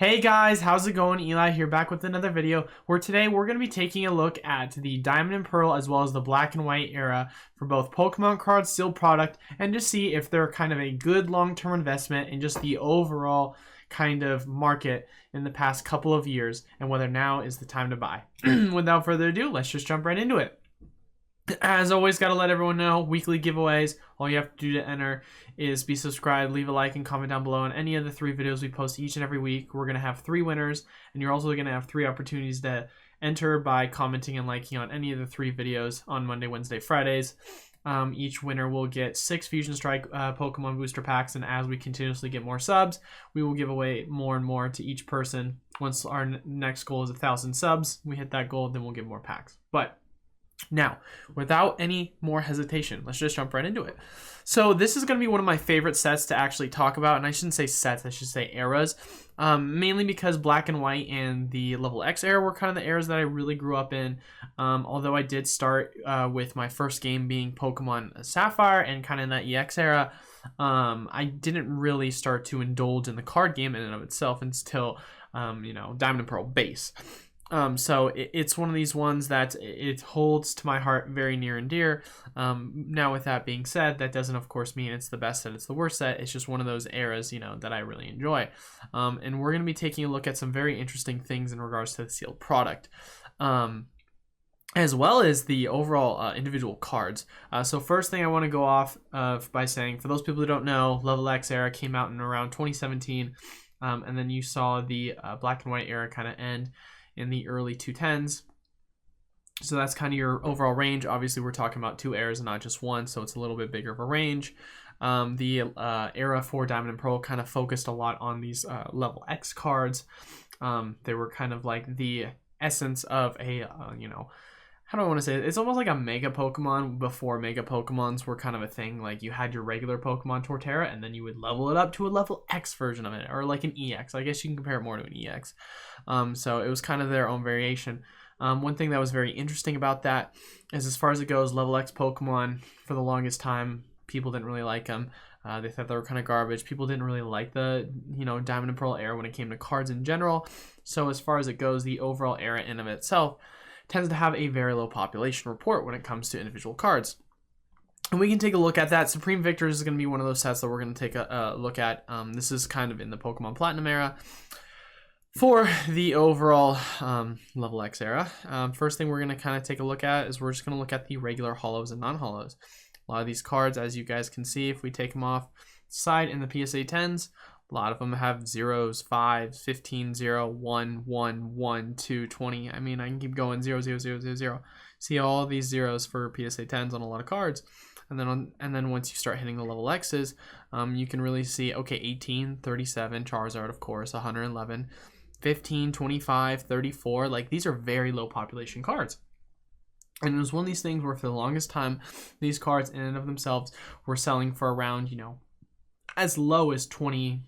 Hey guys, how's it going? Eli here, back with another video where today we're going to be taking a look at the Diamond and Pearl as well as the Black and White era for both Pokemon cards, sealed product, and to see if they're kind of a good long-term investment in just the overall kind of market in the past couple of years and whether now is the time to buy. Without further ado, let's just jump right into it. As always, got to let everyone know, weekly giveaways. All you have to do to enter is be subscribed, leave a like, and comment down below on any of the 3 videos we post each and every week. We're going to have 3 winners, and you're also going to have 3 opportunities to enter by commenting and liking on any of the 3 videos on Monday, Wednesday, Fridays. Each winner will get 6 Fusion Strike Pokemon booster packs, and as we continuously get more subs, we will give away more and more to each person. Once our next goal is 1,000 subs, we hit that goal, then we'll give more packs. But now, without any more hesitation, let's just jump right into it. So this is going to be one of my favorite sets to actually talk about, and I shouldn't say sets, I should say eras, mainly because Black and White and the Lv.x era were kind of the eras that I really grew up in, although I did start with my first game being Pokemon Sapphire and kind of in that EX era. I didn't really start to indulge in the card game in and of itself until, Diamond and Pearl base. So it's one of these ones that it holds to my heart very near and dear. Now with that being said, that doesn't of course mean it's the best set, it's the worst set. It's just one of those eras, that I really enjoy. And we're going to be taking a look at some very interesting things in regards to the sealed product. As well as the overall individual cards. So first thing I want to go off of by saying, for those people who don't know, Lv.x era came out in around 2017. And then you saw the Black and White era kind of end in the early 2010s. So that's kind of your overall range. Obviously, we're talking about 2 eras and not just one, so it's a little bit bigger of a range. The era for Diamond and Pearl kind of focused a lot on these Lv.x cards. They were kind of like the essence of a, how do I want to say it? It's almost like a Mega Pokemon before Mega Pokemons were kind of a thing. Like you had your regular Pokemon Torterra, and then you would level it up to a Lv.x version of it, or like an EX. I guess you can compare it more to an EX. So it was kind of their own variation. One thing that was very interesting about that is, as far as it goes, Lv.x Pokemon, for the longest time, people didn't really like them. They thought they were kind of garbage. People didn't really like the, Diamond and Pearl era when it came to cards in general. So as far as it goes, the overall era in of itself tends to have a very low population report when it comes to individual cards. And we can take a look at that. Supreme Victors is going to be one of those sets that we're going to take a look at. This is kind of in the Pokemon Platinum era. For the overall Lv.x era, first thing we're going to kind of take a look at is we're just going to look at the regular Holos and non-Holos. A lot of these cards, as you guys can see, if we take them off side in the PSA 10s, a lot of them have 0s, 5s, 15, 0, 1, 1, 1, 2, 20. I mean, I can keep going 0, 0, 0, 0, 0. See all these zeros for PSA 10s on a lot of cards. And then once you start hitting the Lv.x's, you can really see, okay, 18, 37, Charizard, of course, 111, 15, 25, 34. Like, these are very low population cards. And it was one of these things where for the longest time, these cards in and of themselves were selling for around, as low as $20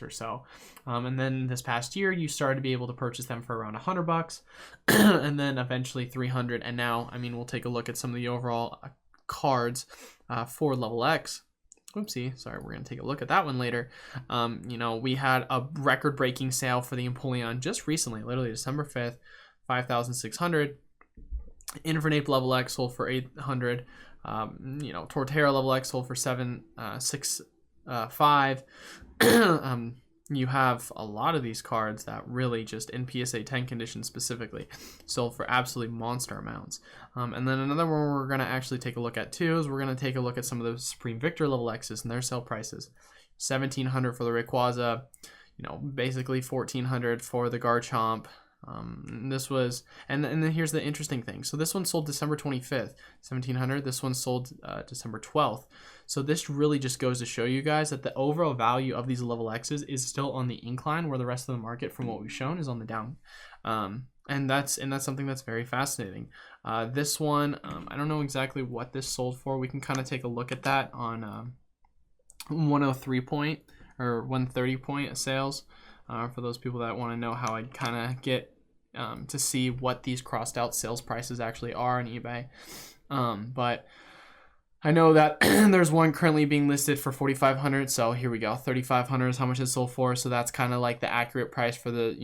or so. And then this past year, you started to be able to purchase them for around $100, and then eventually 300. And now, I mean, we'll take a look at some of the overall cards for Lv.x. Oopsie, sorry, we're going to take a look at that one later. We had a record-breaking sale for the Empoleon just recently, literally December 5th, 5,600. Infernape Lv.x sold for 800. Torterra Lv.x sold for 765. You have a lot of these cards that really just in PSA 10 condition specifically sold for absolutely monster amounts. And then another one we're going to actually take a look at too is we're going to take a look at some of the Supreme Victor Lv.x's and their sale prices. 1,700 for the Rayquaza, basically 1,400 for the Garchomp. This was, and then here's the interesting thing. So this one sold December 25th, 1,700. This one sold December 12th. So this really just goes to show you guys that the overall value of these Lv.x's is still on the incline, where the rest of the market, from what we've shown, is on the down. And that's something that's very fascinating. This one, I don't know exactly what this sold for. We can kind of take a look at that on 103 point or 130 point sales. For those people that want to know how I kind of get to see what these crossed out sales prices actually are on eBay. But I know that there's one currently being listed for 4,500. So here we go. 3,500 is how much it sold for. So that's kind of like the accurate price for the,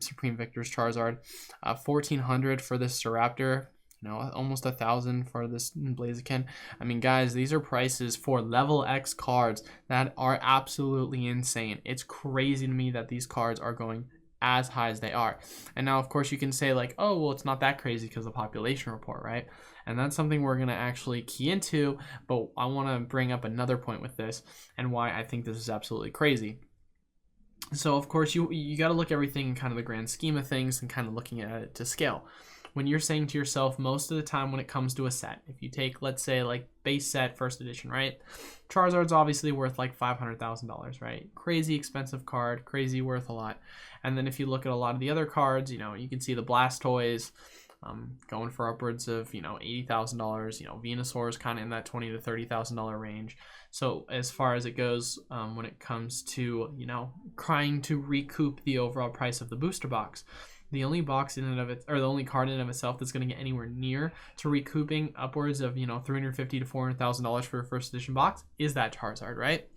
Supreme Victor's Charizard. 1,400 for this Staraptor. Almost 1,000 for this Blaziken. I mean, guys, these are prices for level X cards that are absolutely insane. It's crazy to me that these cards are going as high as they are. And now, of course, you can say like, oh, well, it's not that crazy because of the population report, right? And that's something we're going to actually key into. But I want to bring up another point with this and why I think this is absolutely crazy. So, of course, you got to look at everything in kind of the grand scheme of things and kind of looking at it to scale. When you're saying to yourself, most of the time when it comes to a set, if you take, let's say, like base set first edition, right? Charizard's obviously worth like $500,000, right? Crazy expensive card, crazy worth a lot. And then if you look at a lot of the other cards, you can see the Blastoise going for upwards of, $80,000. Venusaur is kind of in that $20,000 to $30,000 range. So as far as it goes, when it comes to, trying to recoup the overall price of the booster box, the only box in and of it, or the only card in and of itself that's going to get anywhere near to recouping upwards of $350,000 to $400,000 for a first edition box is that Charizard, right?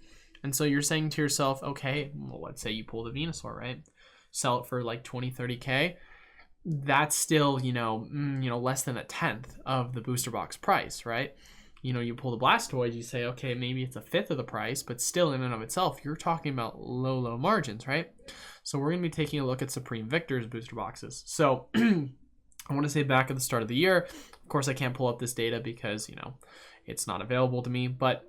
And so you're saying to yourself, okay, well, let's say you pull the Venusaur, right? Sell it for like 20, 30K. That's still less than a tenth of the booster box price, right? You pull the Blastoise, you say, okay, maybe it's a fifth of the price, but still in and of itself, you're talking about low margins, right? So we're going to be taking a look at Supreme Victor's booster boxes. So I want to say back at the start of the year, of course, I can't pull up this data because, it's not available to me, but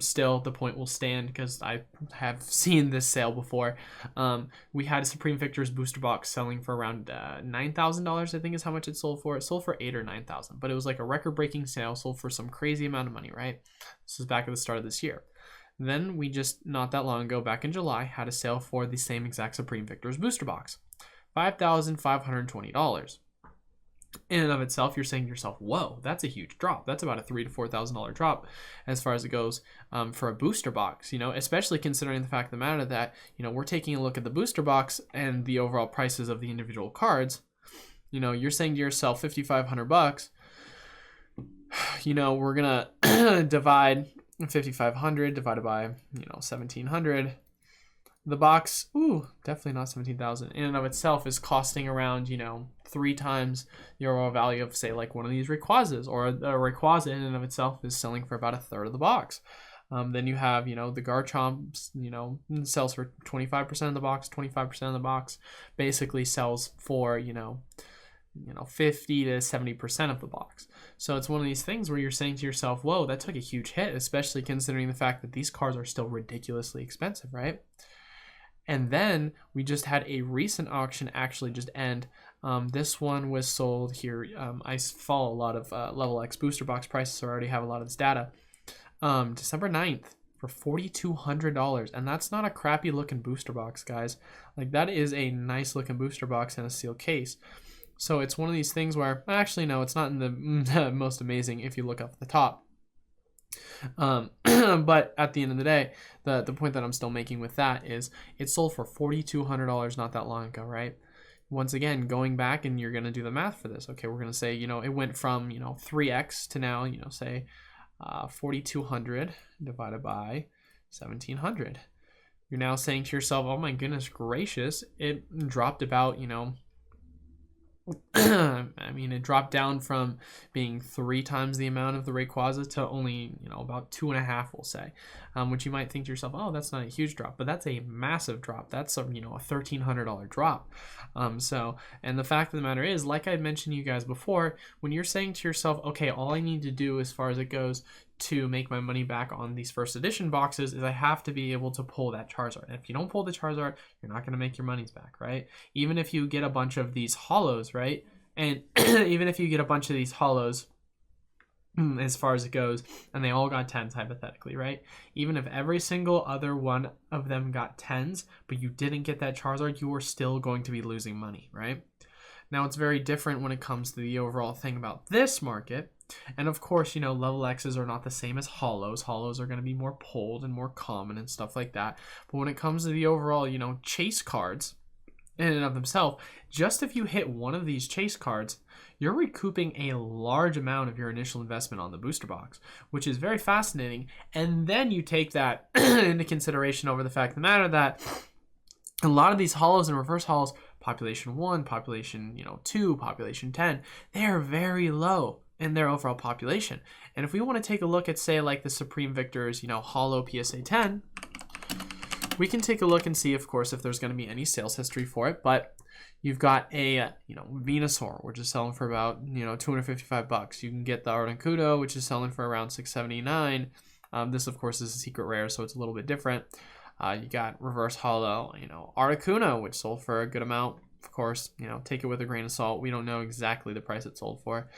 still the point will stand because I have seen this sale before. We had a Supreme Victor's booster box selling for around $9,000, I think is how much it sold for. It sold for $8,000 or $9,000, but it was like a record-breaking sale, sold for some crazy amount of money, right? This was back at the start of this year. Then we just, not that long ago, back in July, had a sale for the same exact Supreme Victor's booster box. $5,520. In and of itself, you're saying to yourself, whoa, that's a huge drop. That's about a $3,000 to $4,000 drop as far as it goes for a booster box, especially considering the fact of the matter that, we're taking a look at the booster box and the overall prices of the individual cards. You're saying to yourself, $5,500, we're going to divide 5,500 divided by 1,700. The box, definitely not 17,000 in and of itself is costing around 3 times the overall value of, say, like one of these Rayquazas, or a Rayquaza in and of itself is selling for about a third of the box. Then you have the Garchomp, sells for 25% of the box, 25% of the box basically sells for 50 to 70% of the box. So it's one of these things where you're saying to yourself, whoa, that took a huge hit, especially considering the fact that these cards are still ridiculously expensive, right? And then we just had a recent auction actually just end. This one was sold here. I follow a lot of Lv.x booster box prices, so I already have a lot of this data. December 9th for $4,200. And that's not a crappy looking booster box, guys. Like, that is a nice looking booster box in a sealed case. So it's one of these things where, actually, no, it's not in the most amazing if you look up at the top. But at the end of the day, the point that I'm still making with that is it sold for $4,200 not that long ago, right? Once again, going back and you're going to do the math for this. Okay, we're going to say, it went from, 3x to now, say 4,200 divided by 1,700. You're now saying to yourself, oh my goodness gracious, it dropped about, I mean, it dropped down from being 3 times the amount of the Rayquaza to only, about 2.5, we'll say. Which you might think to yourself, oh, that's not a huge drop, but that's a massive drop. That's a, a $1,300 drop. And the fact of the matter is, like I mentioned to you guys before, when you're saying to yourself, okay, all I need to do as far as it goes to make my money back on these first edition boxes is I have to be able to pull that Charizard. And if you don't pull the Charizard, you're not going to make your monies back, right? Even if you get a bunch of these Holos, right? And even if you get a bunch of these Holos, as far as it goes, and they all got 10s hypothetically, right? Even if every single other one of them got 10s, but you didn't get that Charizard, you are still going to be losing money, right? Now, it's very different when it comes to the overall thing about this market. And of course, Lv.x's are not the same as Holos. Holos are going to be more pulled and more common and stuff like that. But when it comes to the overall, chase cards, in and of themselves, just if you hit one of these chase cards, you're recouping a large amount of your initial investment on the booster box, which is very fascinating. And then you take that into consideration over the fact of the matter that a lot of these holos and reverse holos, population 1, population 2, population 10, they are very low in their overall population. And if we want to take a look at, say, like the Supreme Victor's, holo PSA 10, we can take a look and see, of course, if there's going to be any sales history for it. But you've got a, Venusaur, which is selling for about, $255. You can get the Articuno, which is selling for around $679. This, of course, is a secret rare, so it's a little bit different. You got reverse holo, Articuno, which sold for a good amount. Of course, take it with a grain of salt. We don't know exactly the price it sold for.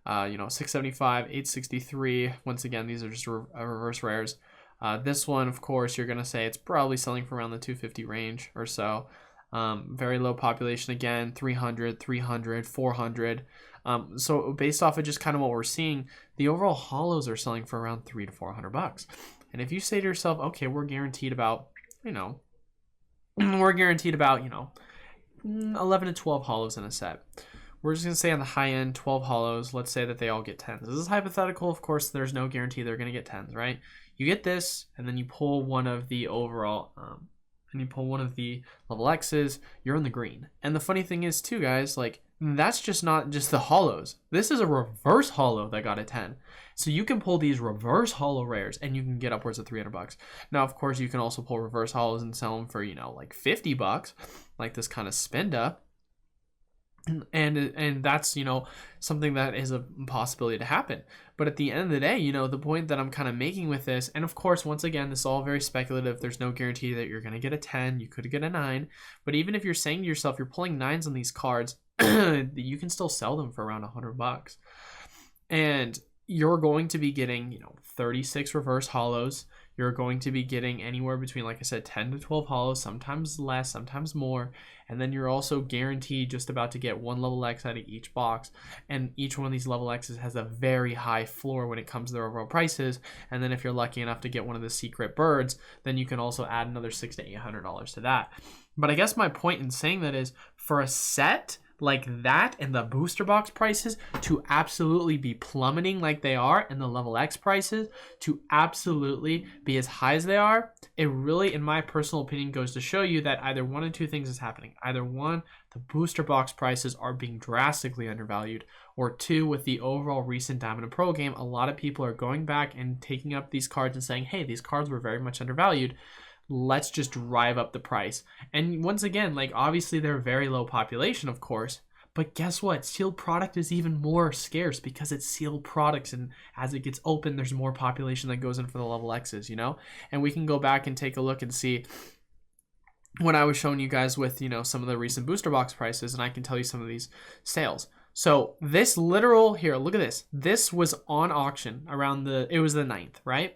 $675, $863. Once again, these are just reverse rares. This one, of course, you're going to say it's probably selling for around the $250 range or so. Very low population again, 300, 300, 400. So based off of just kind of what we're seeing, the overall holos are selling for around $300 to $400. And if you say to yourself, okay, we're guaranteed about, 11 to 12 holos in a set. We're just going to say on the high end, 12 holos, let's say that they all get 10s. This is hypothetical. Of course, there's no guarantee they're going to get 10s, right? You get this, and then you pull one of the overall, and you pull one of the level X's, you're in the green. And the funny thing is, too, guys, like, that's just not just the holos. This is a reverse holo that got a 10. So you can pull these reverse holo rares, and you can get upwards of $300. Now, of course, you can also pull reverse holos and sell them for, like $50, like this kind of Spinda. And that's something that is a possibility to happen. But at the end of the day, the point that I'm kind of making with this, and of course, once again, this is all very speculative. There's no guarantee that you're going to get a 10. You could get a 9. But even if you're saying to yourself you're pulling 9s on these cards, you can still sell them for around $100. And you're going to be getting 36 reverse holos. You're going to be getting anywhere between, like I said, 10 to 12 holos, sometimes less, sometimes more. And then you're also guaranteed just about to get one level X out of each box. And each one of these level X's has a very high floor when it comes to their overall prices. And then if you're lucky enough to get one of the secret birds, then you can also add another $600 to $800 to that. But I guess my point in saying that is, for a set like that and the booster box prices to absolutely be plummeting like they are, and the level X prices to absolutely be as high as they are, it really, in my personal opinion, goes to show you that either one of two things is happening. Either one, the booster box prices are being drastically undervalued, or two, with the overall recent Diamond and Pearl game, a lot of people are going back and taking up these cards and saying, hey, these cards were very much undervalued. Let's just drive up the price. And once again, like, obviously they're very low population, of course, but guess what? Sealed product is even more scarce because it's sealed products, and as it gets open, there's more population that goes in for the level X's, And we can go back and take a look and see what I was showing you guys with, some of the recent booster box prices, and I can tell you some of these sales. So this literal, here, look at this. This was on auction around it was the 9th, right?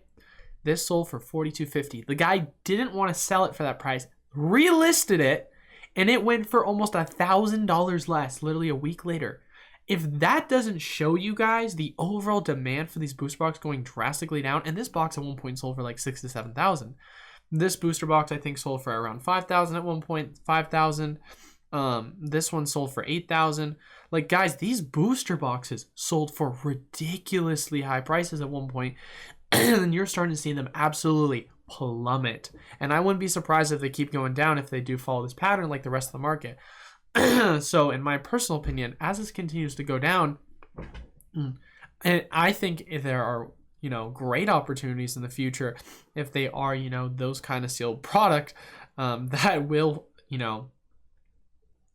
This sold for $42.50. The guy didn't want to sell it for that price, relisted it, and it went for almost $1,000 less, literally a week later. If that doesn't show you guys the overall demand for these booster boxes going drastically down, and this box at one point sold for like $6,000 to $7,000. This booster box, I think, sold for around $5,000 at one point, $5,000. This one sold for $8,000. Like, guys, these booster boxes sold for ridiculously high prices at one point. And then you're starting to see them absolutely plummet. And I wouldn't be surprised if they keep going down if they do follow this pattern like the rest of the market. So in my personal opinion, as this continues to go down, and I think if there are, great opportunities in the future, if they are, those kind of sealed product, that will,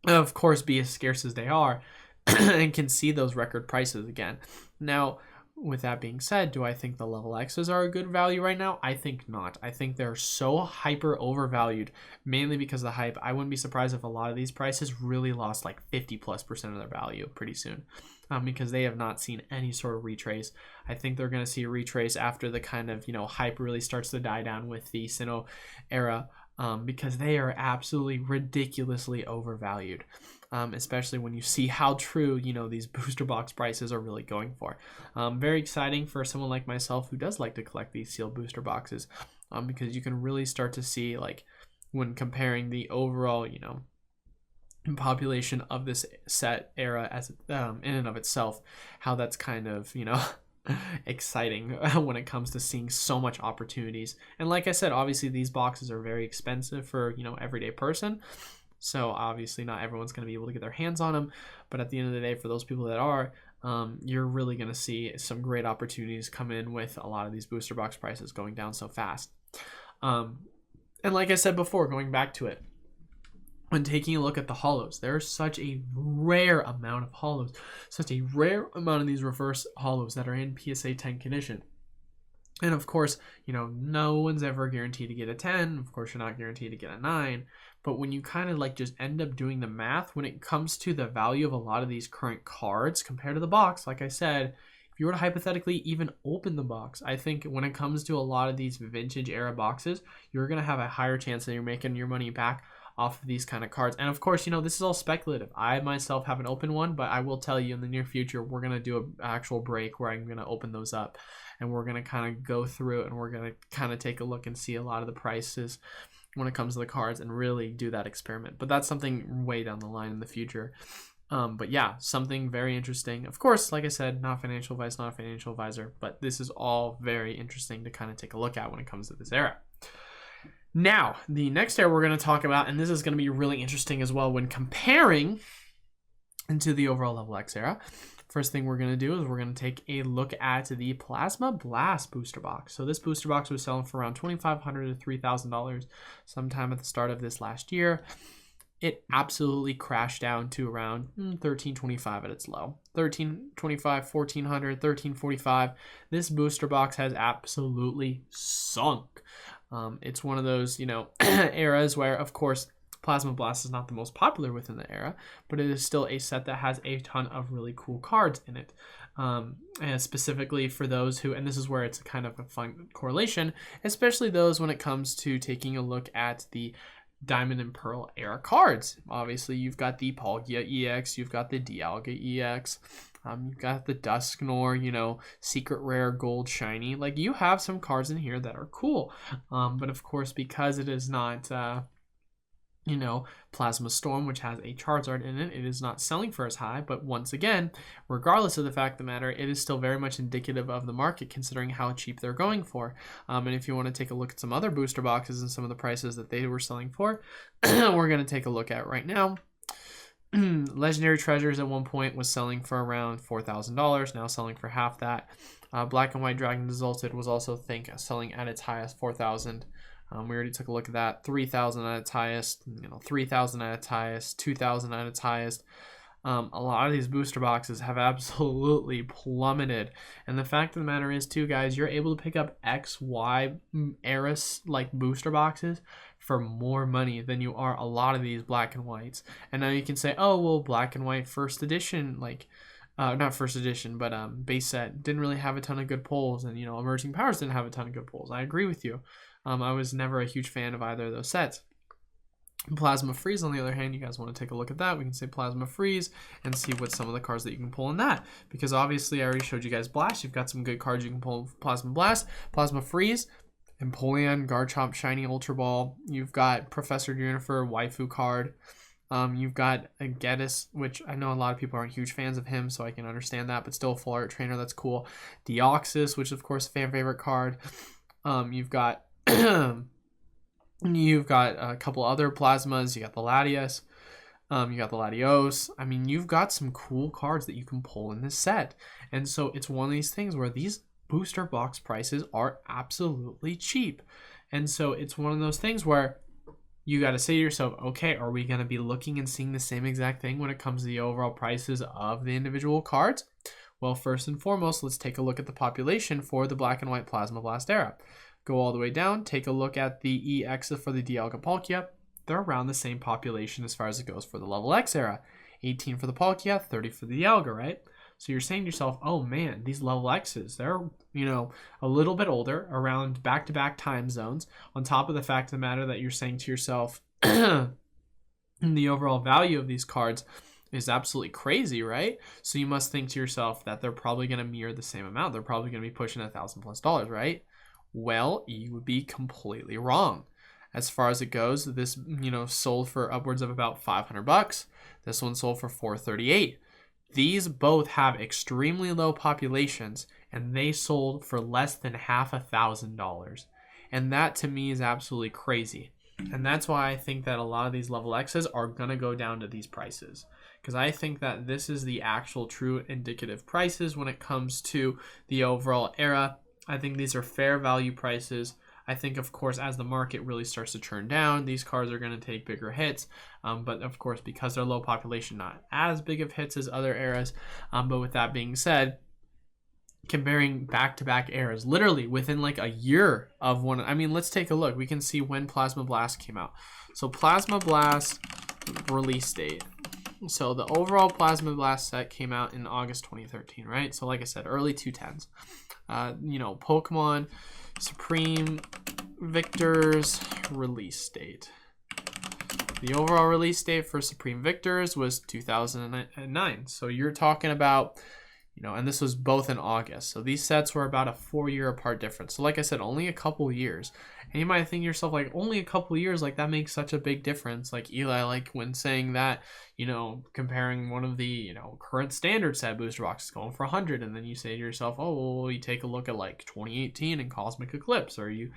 of course, be as scarce as they are and can see those record prices again. Now, with that being said, do I think the level X's are a good value right now? I think not. I think they're so hyper overvalued, mainly because of the hype. I wouldn't be surprised if a lot of these prices really lost like 50+% of their value pretty soon, because they have not seen any sort of retrace. I think they're going to see a retrace after the kind of, hype really starts to die down with the Sinnoh era, because they are absolutely ridiculously overvalued. Especially when you see how true, these booster box prices are really going for. Very exciting for someone like myself who does like to collect these sealed booster boxes, because you can really start to see, like, when comparing the overall, population of this set era as in and of itself, how that's kind of, you know, exciting when it comes to seeing so much opportunities. And like I said, obviously these boxes are very expensive for, you know, everyday person, so obviously not everyone's going to be able to get their hands on them, but at the end of the day, for those people that are, you're really going to see some great opportunities come in with a lot of these booster box prices going down so fast. And like I said before, going back to it, when taking a look at the holos, there's such a rare amount of holos, such a rare amount of these reverse holos that are in PSA 10 condition. And of course, you know, no one's ever guaranteed to get a 10. Of course, you're not guaranteed to get a 9. But when you kind of like just end up doing the math, when it comes to the value of a lot of these current cards compared to the box, like I said, if you were to hypothetically even open the box, I think when it comes to a lot of these vintage era boxes, you're going to have a higher chance that you're making your money back off of these kind of cards. And of course, you know, this is all speculative. I myself haven't opened one, but I will tell you in the near future, we're going to do an actual break where I'm going to open those up, and we're going to kind of go through it, and we're going to kind of take a look and see a lot of the prices when it comes to the cards and really do that experiment. But that's something way down the line in the future. But yeah, something very interesting. Of course, like I said, not financial advice, not a financial advisor, but this is all very interesting to kind of take a look at when it comes to this era. Now, the next era we're going to talk about, and this is going to be really interesting as well when comparing into the overall Lv.x era. First thing we're going to do is we're going to take a look at the Plasma Blast booster box. So this booster box was selling for around $2,500 to $3,000 sometime at the start of this last year. It absolutely crashed down to around $1,325 at its low. $1,325, $1,400, $1,345. This booster box has absolutely sunk. It's one of those, you know, eras where, of course, Plasma Blast is not the most popular within the era, but it is still a set that has a ton of really cool cards in it. And specifically for those who, and this is where it's kind of a fun correlation, especially those when it comes to taking a look at the Diamond and Pearl era cards. Obviously, you've got the Palkia EX, you've got the Dialga EX, you've got the Dusknoir, you know, secret rare gold shiny. Like, you have some cards in here that are cool. But of course, because it is not, you know, Plasma Storm, which has a Charizard in it, it is not selling for as high. But once again, regardless of the fact of the matter, it is still very much indicative of the market considering how cheap they're going for. And if you want to take a look at some other booster boxes and some of the prices that they were selling for, we're going to take a look at right now. Legendary Treasures at one point was selling for around $4,000, now selling for half that. Black and White Dragon Exalted was also, selling at its highest $4,000. We already took a look at that. $3,000 at its highest, you know, $3,000 at its highest, $2,000 at its highest. A lot of these booster boxes have absolutely plummeted. And the fact of the matter is, too, guys, you're able to pick up XY eras like booster boxes for more money than you are a lot of these black and whites. And now you can say, oh, well, black and white first edition, like, not first edition, but base set didn't really have a ton of good pulls, and, you know, Emerging Powers didn't have a ton of good pulls. I agree with you. I was never a huge fan of either of those sets. Plasma Freeze, on the other hand, you guys want to take a look at that. We can say Plasma Freeze and see what some of the cards that you can pull in that. Because obviously, I already showed you guys Blast. You've got some good cards you can pull. Plasma Blast, Plasma Freeze, Empoleon, Garchomp, Shiny Ultra Ball. You've got Professor Junifer, Waifu card. You've got a Geddes, which I know a lot of people aren't huge fans of him, so I can understand that, but still a full art trainer, that's cool. Deoxys, which is, of course, a fan favorite card. You've got you've got a couple other plasmas. You got the Latias, you got the Latios. I mean, you've got some cool cards that you can pull in this set. And so it's one of these things where these booster box prices are absolutely cheap. And so it's one of those things where you got to say to yourself, okay, are we going to be looking and seeing the same exact thing when it comes to the overall prices of the individual cards? Well, first and foremost, let's take a look at the population for the Black and White Plasma Blast era. Go all the way down, take a look at the EX for the Dialga Palkia. They're around the same population as far as it goes for the Lv.x era. 18 for the Palkia, 30 for the Dialga, right? So you're saying to yourself, oh man, these Lv.x's, they're, you know, a little bit older, around back-to-back time zones, on top of the fact of the matter that you're saying to yourself, the overall value of these cards is absolutely crazy, right? So you must think to yourself that they're probably going to mirror the same amount. They're probably going to be pushing $1,000+, right? Well, you would be completely wrong. as far as it goes. This, sold for upwards of about $500. This one sold for $438. These both have extremely low populations, and they sold for less than $500,000. And that to me is absolutely crazy. And that's why I think that a lot of these level X's are going to go down to these prices. Because I think that this is the actual true indicative prices when it comes to the overall era. I think these are fair value prices. I think, of course, as the market really starts to churn down, these cards are going to take bigger hits. But, of course, because they're low population, not as big of hits as other eras. But with that being said, comparing back-to-back eras, literally within like a year of one. I mean, let's take a look. We can see when Plasma Blast came out. So Plasma Blast release date. So the overall Plasma Blast set came out in August 2013, right? So like I said, early 2010s. Pokemon Supreme Victors release date. The overall release date for Supreme Victors was 2009. So you're talking about, and this was both in August. So these sets were about a 4-year apart difference. So like I said, only a couple years. And you might think to yourself, like, only a couple years, like that makes such a big difference. Like Eli, like when saying that, comparing one of the, current standard set booster boxes going for 100. And then you say to yourself, oh, well, you take a look at like 2018 and Cosmic Eclipse, or you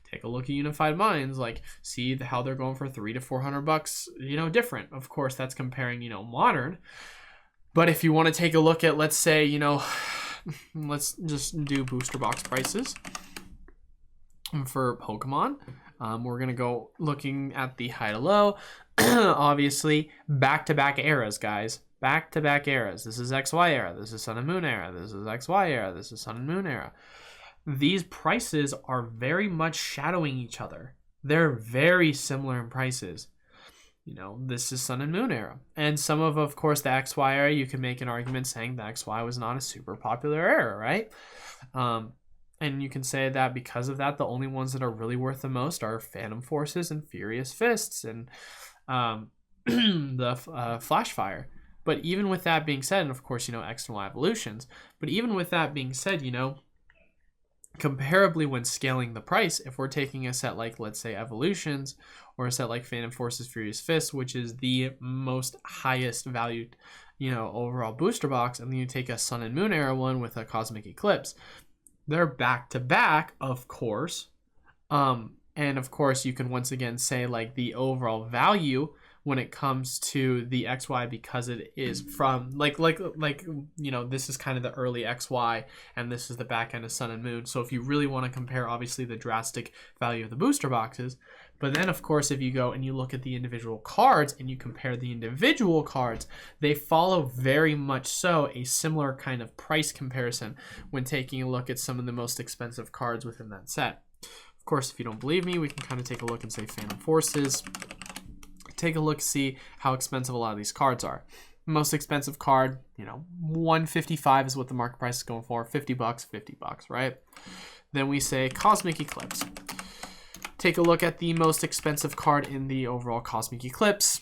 take a look at Unified Minds, like see how they're going for $300 to $400, different. Of course, that's comparing, modern. But if you want to take a look at, let's say, let's just do booster box prices for Pokemon. We're going to go looking at the high to low. Obviously, back-to-back eras, guys. Back-to-back eras. This is XY era. This is Sun and Moon era. This is XY era. This is Sun and Moon era. These prices are very much shadowing each other. They're very similar in prices. This is Sun and Moon era. And some of course, the XY era, you can make an argument saying the XY was not a super popular era, right? And you can say that because of that, the only ones that are really worth the most are Phantom Forces and Furious Fists and the Flash Fire. But even with that being said, and of course, X and Y evolutions, but even with that being said, comparably when scaling the price, if we're taking a set like, let's say, Evolutions, or a set like Phantom Forces Furious Fist, which is the most highest valued, overall booster box, and then you take a Sun and Moon era one with a Cosmic Eclipse, they're back to back, of course. And of course, you can once again say like the overall value when it comes to the XY, because it is from like this is kind of the early XY and this is the back end of Sun and Moon. So if you really want to compare, obviously, the drastic value of the booster boxes, but then of course if you go and you look at the individual cards and you compare the individual cards, they follow very much so a similar kind of price comparison when taking a look at some of the most expensive cards within that set. Of course, if you don't believe me, we can kind of take a look and say Phantom Forces. Take a look, see how expensive a lot of these cards are. Most expensive card, $155 is what the market price is going for. $50, right? Then we say Cosmic Eclipse. Take a look at the most expensive card in the overall Cosmic Eclipse,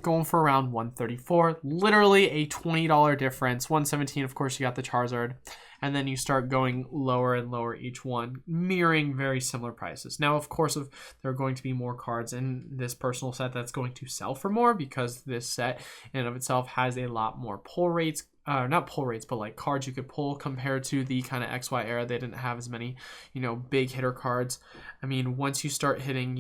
going for around $134. Literally a $20 difference. $117, of course, you got the Charizard. And then you start going lower and lower each one, mirroring very similar prices. Now, of course, there are going to be more cards in this personal set that's going to sell for more, because this set in and of itself has a lot more pull rates. Not pull rates, but like cards you could pull compared to the kind of XY era. They didn't have as many, big hitter cards. I mean, once you start hitting,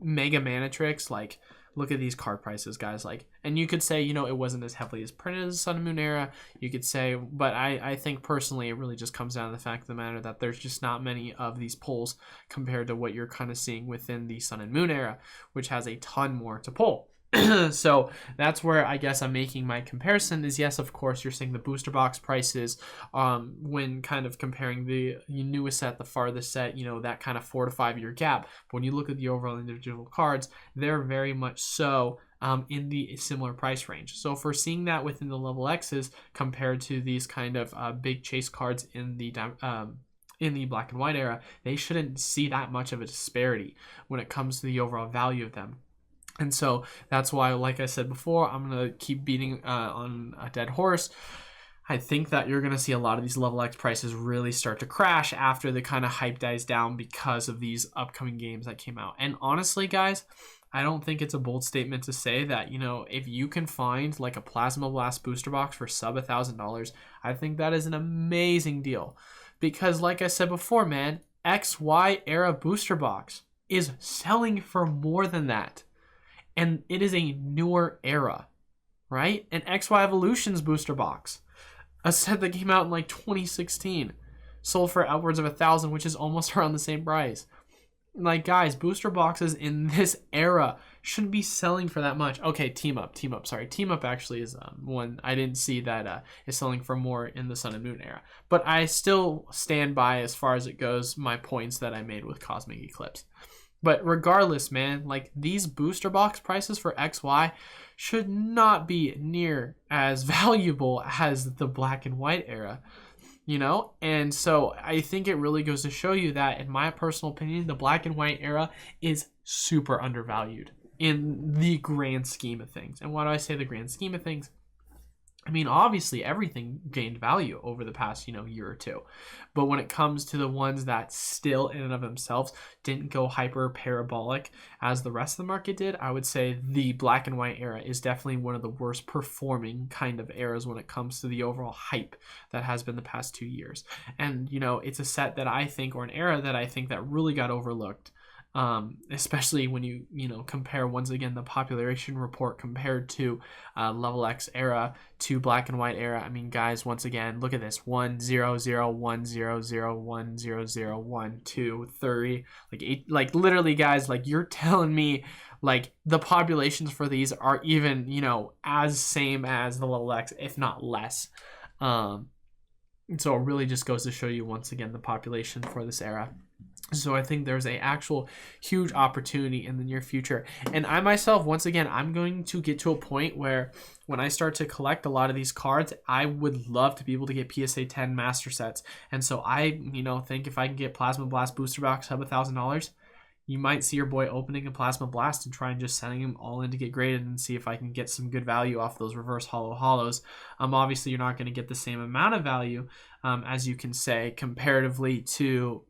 Mega Manatrix, like, look at these card prices, guys. Like, and you could say, it wasn't as heavily as printed as the Sun and Moon era. You could say, but I think personally, it really just comes down to the fact of the matter that there's just not many of these pulls compared to what you're kind of seeing within the Sun and Moon era, which has a ton more to pull. So that's where I guess I'm making my comparison is, yes, of course, you're seeing the booster box prices when kind of comparing the newest set, the farthest set, that kind of 4 to 5 year gap. But when you look at the overall individual cards, they're very much so in the similar price range. So if we're seeing that within the level X's compared to these kind of big chase cards in the black and white era, they shouldn't see that much of a disparity when it comes to the overall value of them. And so that's why, like I said before, I'm going to keep beating on a dead horse. I think that you're going to see a lot of these level X prices really start to crash after the kind of hype dies down because of these upcoming games that came out. And honestly, guys, I don't think it's a bold statement to say that, you know, if you can find like a Plasma Blast booster box for sub $1,000, I think that is an amazing deal. Because like I said before, man, XY era booster box is selling for more than that. And it is a newer era, right? An XY Evolutions booster box, a set that came out in like 2016, sold for upwards of 1,000, which is almost around the same price. Like, guys, booster boxes in this era shouldn't be selling for that much. Okay, Team Up actually is one I didn't see that is selling for more in the Sun and Moon era. But I still stand by, as far as it goes, my points that I made with Cosmic Eclipse. But regardless, man, like, these booster box prices for XY should not be near as valuable as the black and white era, you know? And so I think it really goes to show you that, in my personal opinion, the black and white era is super undervalued in the grand scheme of things. And why do I say the grand scheme of things? I mean, obviously everything gained value over the past, year or two. But when it comes to the ones that still in and of themselves didn't go hyper parabolic as the rest of the market did, I would say the black and white era is definitely one of the worst performing kind of eras when it comes to the overall hype that has been the past 2 years. And, it's a set that I think, or an era that I think that really got overlooked. Especially when you compare, once again, the population report compared to Lv.x era to black and white era. I mean, guys, once again, look at this: 1 0 0 1 0 0 1 0 0 1 2 3, like 8, like literally, guys, like, you're telling me like the populations for these are even as same as the Lv.x, if not less. So it really just goes to show you, once again, the population for this era. So I think there's a actual huge opportunity in the near future. And I myself, once again, I'm going to get to a point where when I start to collect a lot of these cards, I would love to be able to get PSA 10 master sets. And so I, think if I can get Plasma Blast booster box sub $1,000, you might see your boy opening a Plasma Blast and try and just sending them all in to get graded and see if I can get some good value off those reverse hollow holos. Obviously, you're not going to get the same amount of value, as you can say, comparatively to,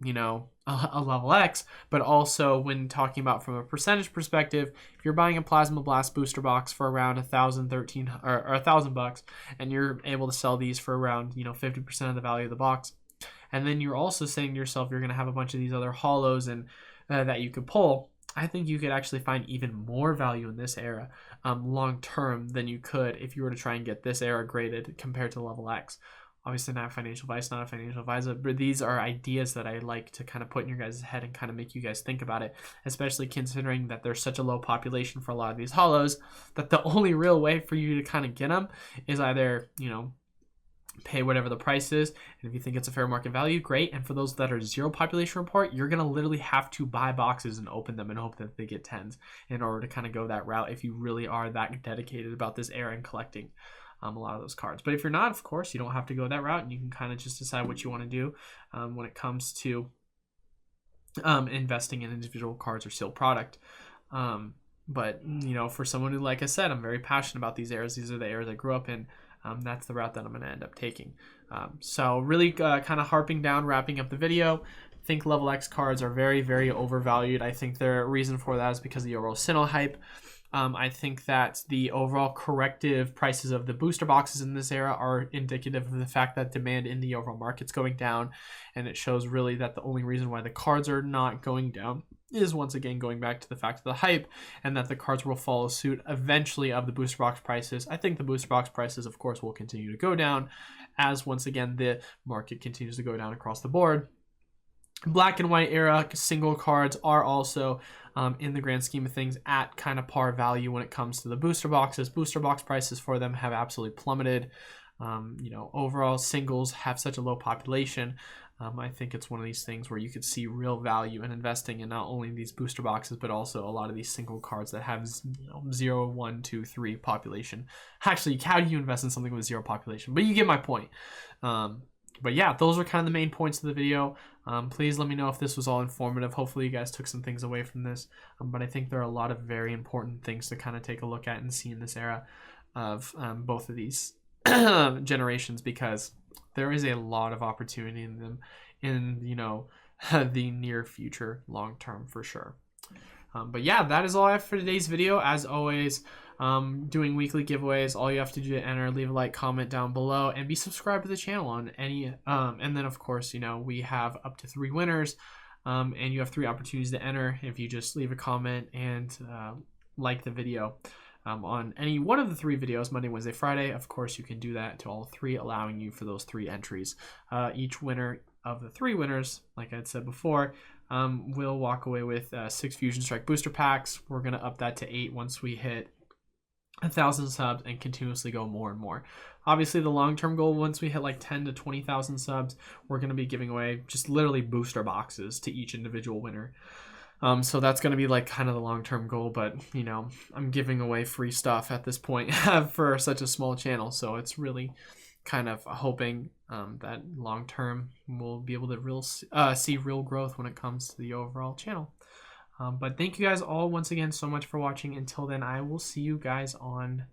a Lv.x, but also when talking about from a percentage perspective, if you're buying a Plasma Blast booster box for around $1,000 or $1,000, and you're able to sell these for around 50% of the value of the box, and then you're also saying to yourself you're going to have a bunch of these other holos and that you could pull, I think you could actually find even more value in this era long term than you could if you were to try and get this era graded compared to Lv.x. Obviously not financial advice, not a financial advisor, but these are ideas that I like to kind of put in your guys' head and kind of make you guys think about it, especially considering that there's such a low population for a lot of these holos that the only real way for you to kind of get them is either, pay whatever the price is, and if you think it's a fair market value, great. And for those that are zero population report, you're going to literally have to buy boxes and open them and hope that they get 10s in order to kind of go that route if you really are that dedicated about this era and collecting a lot of those cards. But if you're not, of course, you don't have to go that route, and you can kind of just decide what you want to do when it comes to investing in individual cards or sealed product. But for someone who, like I said, I'm very passionate about these eras. These are the eras I grew up in. That's the route that I'm going to end up taking. So really kind of wrapping up the video. I think Lv.x cards are very, very overvalued. I think the reason for that is because of the overall Sinnoh hype. I think that the overall corrective prices of the booster boxes in this era are indicative of the fact that demand in the overall market's going down, and it shows really that the only reason why the cards are not going down is, once again, going back to the fact of the hype, and that the cards will follow suit eventually of the booster box prices. I think the booster box prices, of course, will continue to go down as, once again, the market continues to go down across the board. Black and white era single cards are also, in the grand scheme of things, at kind of par value when it comes to the booster boxes. Booster box prices for them have absolutely plummeted. Overall singles have such a low population. I think it's one of these things where you could see real value in investing in not only these booster boxes, but also a lot of these single cards that have 0, 1, 2, 3 population. Actually, how do you invest in something with 0 population? But you get my point. But yeah, those are kind of the main points of the video. Please let me know if this was all informative. Hopefully you guys took some things away from this. But I think there are a lot of very important things to kind of take a look at and see in this era of both of these generations, because there is a lot of opportunity in them in, you know, the near future, long term for sure. But yeah, that is all I have for today's video. As always, doing weekly giveaways. All you have to do to enter, leave a like, comment down below, and be subscribed to the channel on any. And then of course, you know, we have up to 3 winners, and you have 3 opportunities to enter if you just leave a comment and like the video. On any one of the 3 videos, Monday, Wednesday, Friday. Of course, you can do that to all 3, allowing you for those 3 entries. Each winner of the 3 winners, like I said before, will walk away with 6 Fusion Strike booster packs. We're going to up that to 8 once we hit 1,000 subs and continuously go more and more. Obviously, the long-term goal, once we hit like 10 to 20,000 subs, we're going to be giving away just literally booster boxes to each individual winner. So that's going to be like kind of the long-term goal, but you know, I'm giving away free stuff at this point for such a small channel. So it's really kind of hoping that long-term we'll be able to see real growth when it comes to the overall channel. But thank you guys all once again so much for watching. Until then, I will see you guys on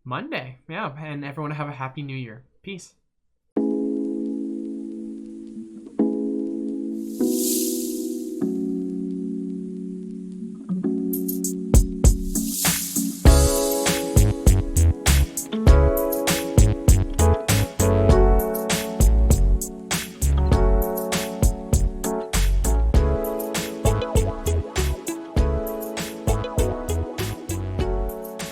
Monday. Yeah, and everyone have a happy new year. Peace.